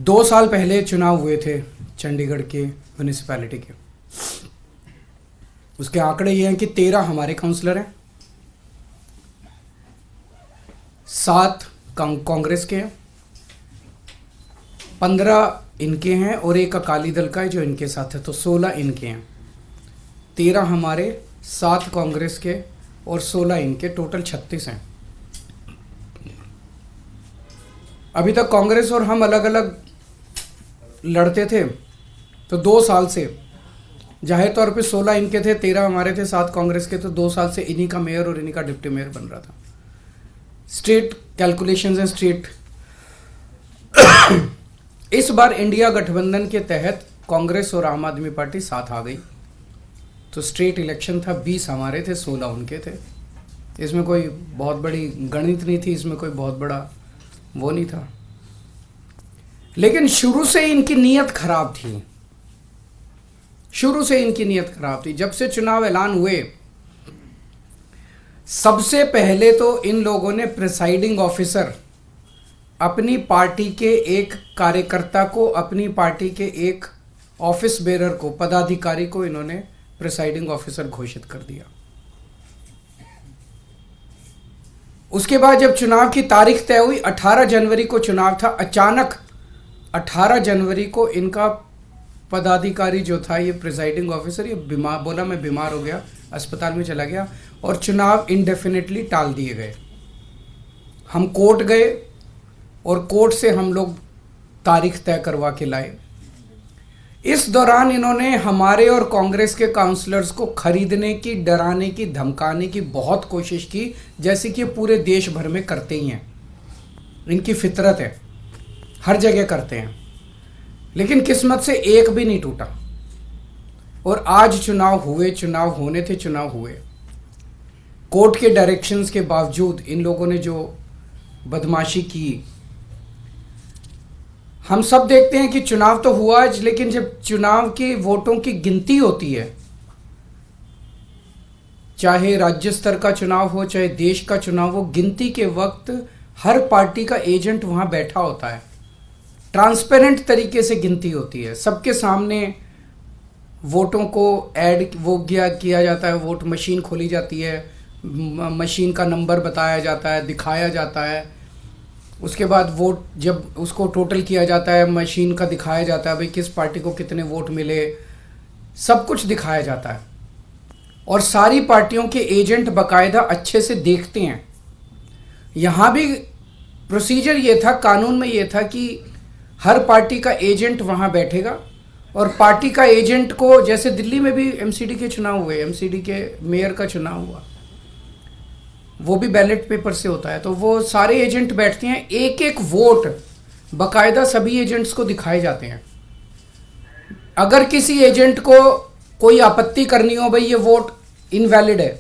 2 साल पहले चुनाव हुए थे चंडीगढ़ के म्यूनिसिपैलिटी के। उसके आंकड़े ये हैं कि 13 हमारे काउंसलर हैं, 7 कांग्रेस के हैं, 15 इनके हैं और एक अकाली दल का है जो इनके साथ है, तो 16 इनके हैं। 13 हमारे, 7 कांग्रेस के और 16 इनके, टोटल 36 हैं। अभी तक कांग्रेस और हम अलग अलग लड़ते थे, तो 2 साल से जाहिर तौर पे 16 इनके थे, 13 हमारे थे, 7 कांग्रेस के, तो 2 साल से इन्हीं का मेयर और इन्हीं का डिप्टी मेयर बन रहा था। स्टेट कैलकुलेशंस हैं, स्टेट इस बार इंडिया गठबंधन के तहत कांग्रेस और आम आदमी पार्टी साथ आ गई, तो स्टेट इलेक्शन था, 20 हमारे थे, 16 उनके थे। इसमें कोई बहुत बड़ी गणित नहीं थी, इसमें कोई बहुत बड़ा वो नहीं था, लेकिन शुरू से इनकी नीयत खराब थी। शुरू से इनकी नीयत खराब थी। जब से चुनाव ऐलान हुए, सबसे पहले तो इन लोगों ने प्रिसाइडिंग ऑफिसर, अपनी पार्टी के एक कार्यकर्ता को, अपनी पार्टी के एक ऑफिस बेरर को, पदाधिकारी को इन्होंने प्रिसाइडिंग ऑफिसर घोषित कर दिया। उसके बाद जब चुनाव की तारीख तय हुई, 18 जनवरी को चुनाव था, अचानक 18 जनवरी को इनका पदाधिकारी जो था, ये प्रिसाइडिंग ऑफिसर, ये बीमार, बोला मैं बीमार हो गया, अस्पताल में चला गया और चुनाव इंडेफिनेटली टाल दिए गए। हम कोर्ट गए और कोर्ट से हम लोग तारीख तय करवा के लाए। इस दौरान इन्होंने हमारे और कांग्रेस के काउंसलर्स को खरीदने की, डराने की, धमकाने की बहुत कोशिश की, जैसे कि पूरे देश भर में करते ही हैं। इनकी फितरत है, हर जगह करते हैं, लेकिन किस्मत से एक भी नहीं टूटा। और आज चुनाव हुए, चुनाव होने थे, चुनाव हुए। कोर्ट के डायरेक्शंस के बावजूद इन लोगों ने जो बदमाशी की, हम सब देखते हैं कि चुनाव तो हुआ, लेकिन जब चुनाव के वोटों की गिनती होती है, चाहे राज्य स्तर का चुनाव हो, चाहे देश का चुनाव हो, गिनती के वक्त हर पार्टी का एजेंट वहां बैठा होता है। ट्रांसपेरेंट तरीके से गिनती होती है, सबके सामने वोटों को ऐड वो किया जाता है, वोट मशीन खोली जाती है, मशीन का नंबर बताया जाता है, दिखाया जाता है। उसके बाद वोट जब उसको टोटल किया जाता है, मशीन का दिखाया जाता है भाई किस पार्टी को कितने वोट मिले, सब कुछ दिखाया जाता है। और सारी पार्टियों के एजेंट बाकायदा अच्छे से देखते हैं। यहाँ भी प्रोसीजर ये था, कानून में ये था कि हर पार्टी का एजेंट वहाँ बैठेगा और पार्टी का एजेंट को, जैसे दिल्ली में भी एमसीडी के चुनाव हुए, एमसीडी के मेयर का चुनाव हुआ, वो भी बैलेट पेपर से होता है, तो वो सारे एजेंट बैठते हैं, एक एक वोट बाकायदा सभी एजेंट्स को दिखाए जाते हैं। अगर किसी एजेंट को कोई आपत्ति करनी हो, भाई ये वोट इनवैलिड है,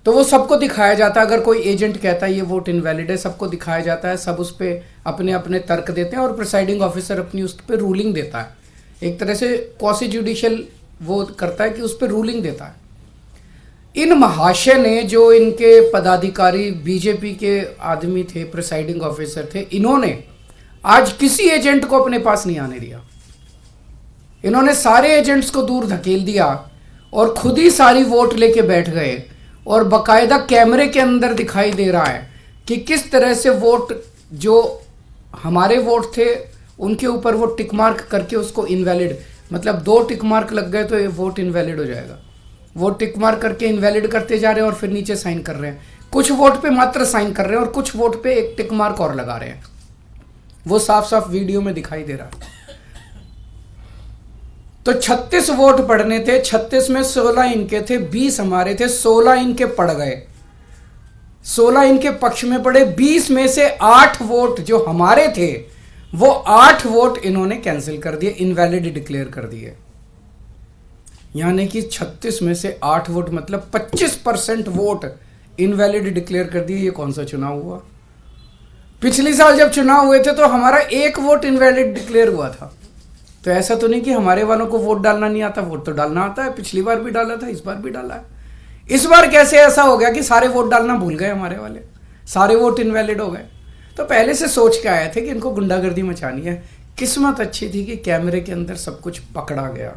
तो वो सबको दिखाया जाता है। अगर कोई एजेंट कहता है ये वोट इनवैलिड है, सबको दिखाया जाता है, सब उस पर अपने अपने तर्क देते हैं और प्रिसाइडिंग ऑफिसर अपनी उस पर रूलिंग देता है। एक तरह से क्वासी जुडिशियल वो करता है कि उस पर रूलिंग देता है। इन महाशय ने, जो इनके पदाधिकारी बीजेपी के आदमी थे, प्रिसाइडिंग ऑफिसर थे, इन्होंने आज किसी एजेंट को अपने पास नहीं आने दिया। इन्होंने सारे एजेंट्स को दूर धकेल दिया और खुद ही सारी वोट लेके बैठ गए। और बाकायदा कैमरे के अंदर दिखाई दे रहा है कि किस तरह से वोट, जो हमारे वोट थे उनके ऊपर वो टिक मार्क करके उसको इनवैलिड, मतलब 2 टिक मार्क लग गए तो ये वोट इनवैलिड हो जाएगा। वो टिक मार्क करके इनवैलिड करते जा रहे हैं और फिर नीचे साइन कर रहे हैं। कुछ वोट पे मात्र साइन कर रहे हैं और कुछ वोट पे एक टिक मार्क और लगा रहे हैं। वो साफ साफ वीडियो में दिखाई दे रहा है। तो 36 वोट पड़ने थे, 36 में 16 इनके थे, 20 हमारे थे, 16 इनके पड़ गए, 16 इनके पक्ष में पड़े। 20 में से 8 वोट जो हमारे थे, वो 8 वोट इन्होंने कैंसिल कर दिए, इनवैलिड डिक्लेयर कर दिए। यानी कि 36 में से 8 वोट, मतलब 25% वोट इनवैलिड डिक्लेयर कर दिए। ये कौन सा चुनाव हुआ? पिछले साल जब चुनाव हुए थे तो हमारा 1 वोट इनवैलिड डिक्लेयर हुआ था। तो ऐसा तो नहीं कि हमारे वालों को वोट डालना नहीं आता, वोट तो डालना आता है। पिछली बार भी डाला था, इस बार भी डाला है। इस बार कैसे ऐसा हो गया कि सारे वोट डालना भूल गए हमारे वाले, सारे वोट इनवैलिड हो गए? तो पहले से सोच के आए थे कि इनको गुंडागर्दी मचानी है, किस्मत अच्छी थी कि कैमरे के अंदर सब कुछ पकड़ा गया।